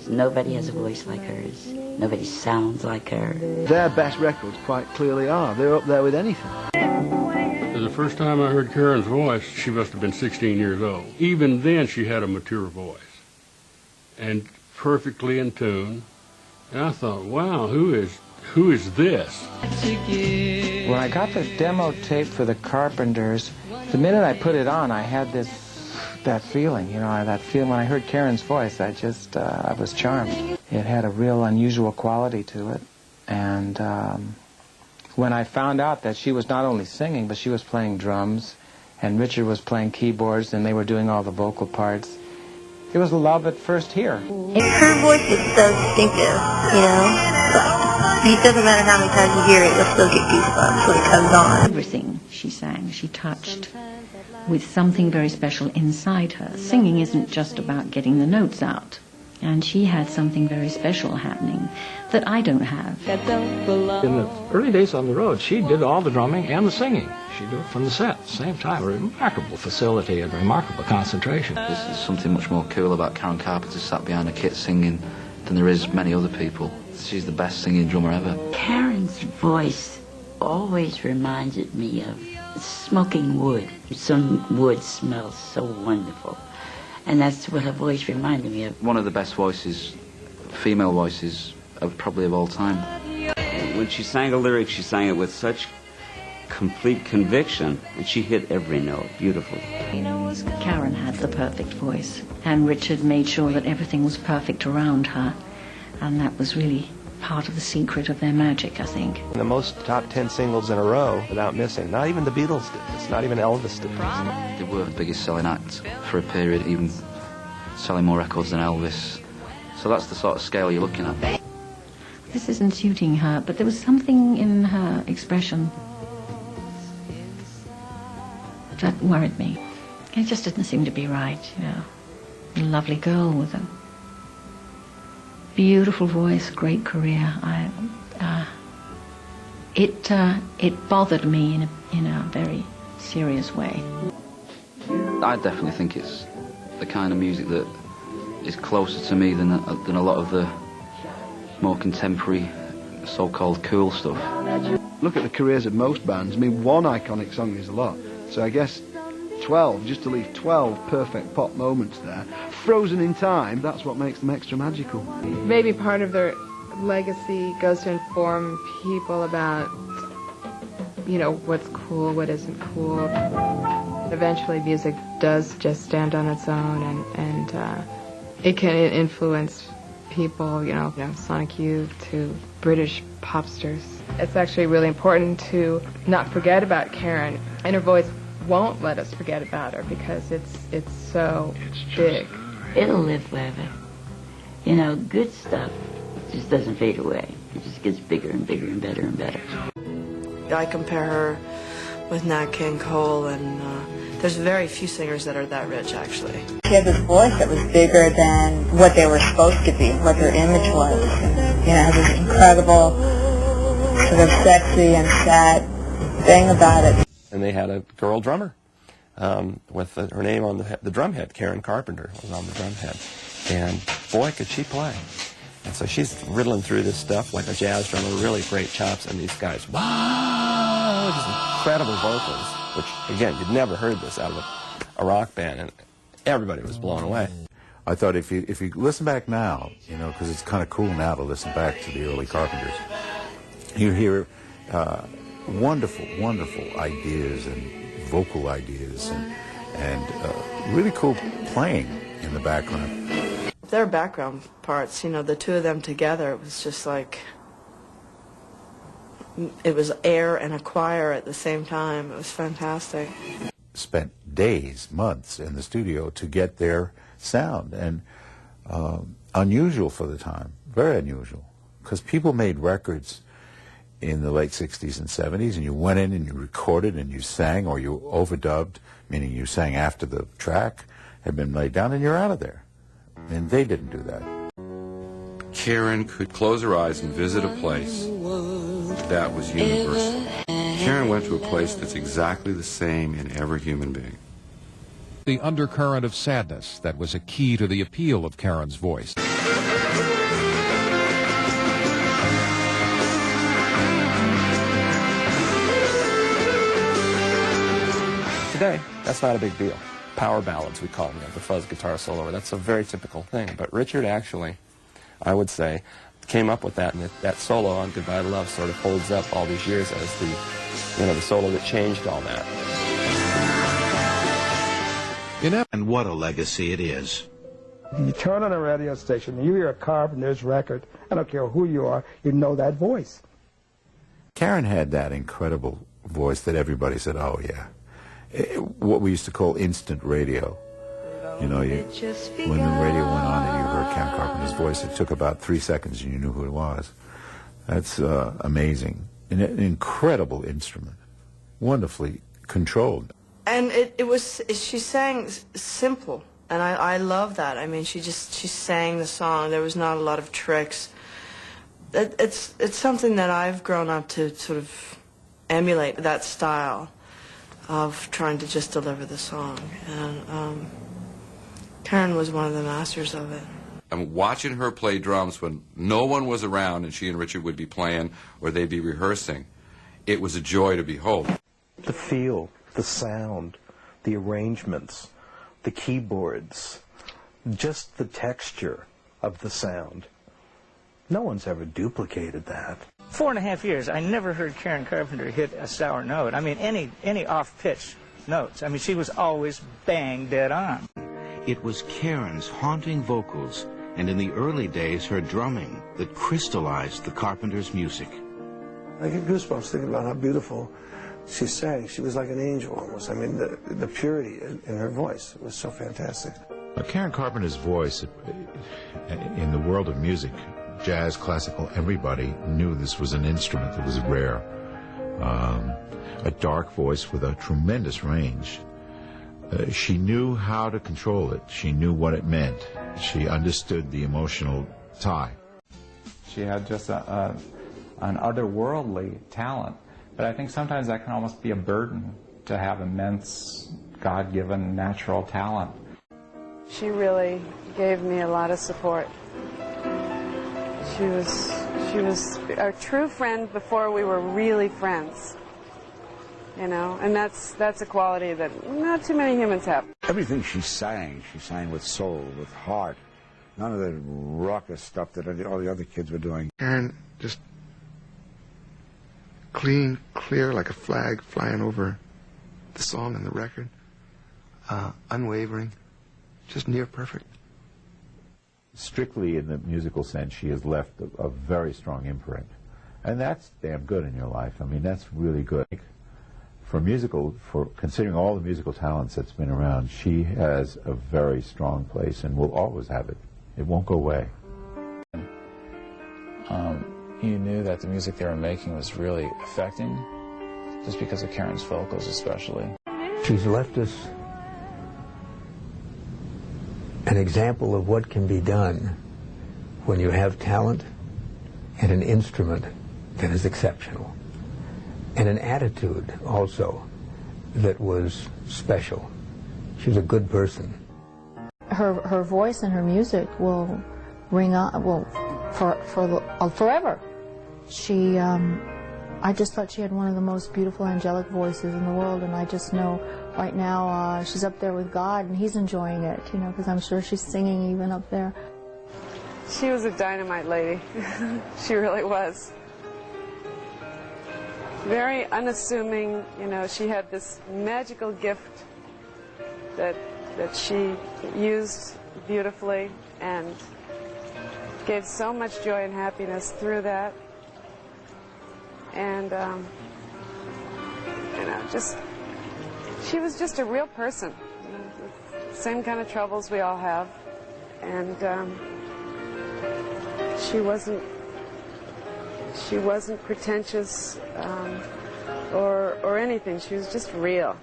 Nobody has a voice like hers. Nobody sounds like her. Their best records quite clearly are. They're up there with anything. The first time I heard Karen's voice, she must have been 16 years old. Even then, she had a mature voice and perfectly in tune. And I thought, wow, who is this? When I got the demo tape for the Carpenters, the minute I put it on, I had that feeling, you know, that feeling when I heard Karen's voice. I was charmed. It had a real unusual quality to it, and when I found out that she was not only singing, but she was playing drums, and Richard was playing keyboards, and they were doing all the vocal parts, it was love at first hear. Her voice is so distinctive, you know. It doesn't matter how many times you hear it, you'll still get goosebumps when it comes on. Everything she sang, she touched with something very special inside her. Singing isn't just about getting the notes out. And she had something very special happening that I don't have. In the early days on the road, she did all the drumming and the singing. She did it from the set at the same time. Remarkable facility and remarkable concentration. There's something much more cool about Karen Carpenter sat behind a kit singing than there is many other people. She's the best singing drummer ever. Karen's voice always reminded me of smoking wood. Some wood smells so wonderful. And that's what her voice reminded me of. One of the best voices, female voices, probably of all time. When she sang a lyric, she sang it with such complete conviction, and she hit every note beautifully. Karen had the perfect voice, and Richard made sure that everything was perfect around her, and that was really part of the secret of their magic, I think. The most top 10 singles in a row without missing. Not even the Beatles did this, not even Elvis did this. They were the biggest selling act for a period, even selling more records than Elvis. So that's the sort of scale you're looking at. This isn't suiting her, but there was something in her expression that worried me. It just didn't seem to be right, you know. A lovely girl with a beautiful voice, great career. It bothered me in a very serious way. I definitely think it's the kind of music that is closer to me than a lot of the more contemporary, so-called cool stuff. Look at the careers of most bands. I mean, one iconic song is a lot. So I guess 12, just to leave 12 perfect pop moments there, frozen in time, that's what makes them extra magical. Maybe part of their legacy goes to inform people about, you know, what's cool, what isn't cool. Eventually music does just stand on its own, and it can influence people, you know, Sonic Youth to British pop stars. It's actually really important to not forget about Karen, and her voice won't let us forget about her because it's so big. It'll live forever. You know, good stuff just doesn't fade away. It just gets bigger and bigger and better and better. I compare her with Nat King Cole, and there's very few singers that are that rich, actually. She had this voice that was bigger than what they were supposed to be, what her image was. And, you know, this incredible, sort of sexy and sad thing about it. And they had a girl drummer with her name on the drum head. Karen Carpenter was on the drum head. And boy, could she play. And so she's riddling through this stuff like a jazz drummer, really great chops, and these guys, wow, just incredible vocals, which, again, you'd never heard this out of a rock band, and everybody was blown away. I thought if you listen back now, you know, because it's kind of cool now to listen back to the early Carpenters, you hear wonderful, wonderful ideas and vocal ideas and really cool playing in the background. Their background parts, you know, the two of them together, it was just like, it was air and a choir at the same time. It was fantastic. Spent days, months in the studio to get their sound, and unusual for the time, very unusual, because people made records in the late 60s and 70s, and you went in and you recorded and you sang, or you overdubbed, meaning you sang after the track had been laid down, and you're out of there. And they didn't do that. Karen could close her eyes and visit a place that was universal. Karen went to a place that's exactly the same in every human being. The undercurrent of sadness that was a key to the appeal of Karen's voice. Today, that's not a big deal. Power ballads, we call them, the fuzz guitar solo. That's a very typical thing. But Richard actually, I would say, came up with that, and that solo on Goodbye Love sort of holds up all these years as the solo that changed all that. And what a legacy it is. You turn on a radio station, you hear a Carpenter's record, I don't care who you are, you know that voice. Karen had that incredible voice that everybody said, oh yeah. What we used to call instant radio. You know, when the radio went on and you heard Karen Carpenter's voice, it took about 3 seconds and you knew who it was. That's amazing. An incredible instrument. Wonderfully controlled. And she sang simple, and I love that. I mean, she sang the song. There was not a lot of tricks. It's something that I've grown up to sort of emulate, that style of trying to just deliver the song. And Karen was one of the masters of it. I'm watching her play drums when no one was around and she and Richard would be playing or they'd be rehearsing. It was a joy to behold. The feel, the sound, the arrangements, the keyboards, just the texture of the sound. No one's ever duplicated that. 4.5 years, I never heard Karen Carpenter hit a sour note. I mean, any off-pitch notes. I mean, she was always bang dead on. It was Karen's haunting vocals, and in the early days, her drumming, that crystallized the Carpenters' music. I get goosebumps thinking about how beautiful she sang. She was like an angel almost. I mean, the purity in her voice was so fantastic. Karen Carpenter's voice, in the world of music, jazz, classical, everybody knew this was an instrument that was rare. A dark voice with a tremendous range. She knew how to control it. She knew what it meant. She understood the emotional tie. She had just an otherworldly talent, but I think sometimes that can almost be a burden to have immense God-given natural talent. She really gave me a lot of support. She was a true friend before we were really friends, you know, and that's a quality that not too many humans have. Everything she sang with soul, with heart. None of the raucous stuff that all the other kids were doing. Karen just clean, clear, like a flag flying over the song and the record. Unwavering, just near perfect. Strictly in the musical sense, she has left a very strong imprint. And that's damn good in your life. I mean, that's really good. For considering all the musical talents that's been around, she has a very strong place and will always have it. It won't go away. You knew that the music they were making was really affecting, just because of Karen's vocals especially. She's left us an example of what can be done when you have talent and an instrument that is exceptional, and an attitude also that was special. She was a good person. Her voice and her music will ring on, forever. I just thought she had one of the most beautiful angelic voices in the world, and I just know right now she's up there with God and he's enjoying it, you know, because I'm sure she's singing even up there. She was a dynamite lady. She really was. Very unassuming, you know, she had this magical gift that she used beautifully and gave so much joy and happiness through that. And, you know, she was just a real person, you know, with the same kind of troubles we all have. And she wasn't pretentious or anything. She was just real.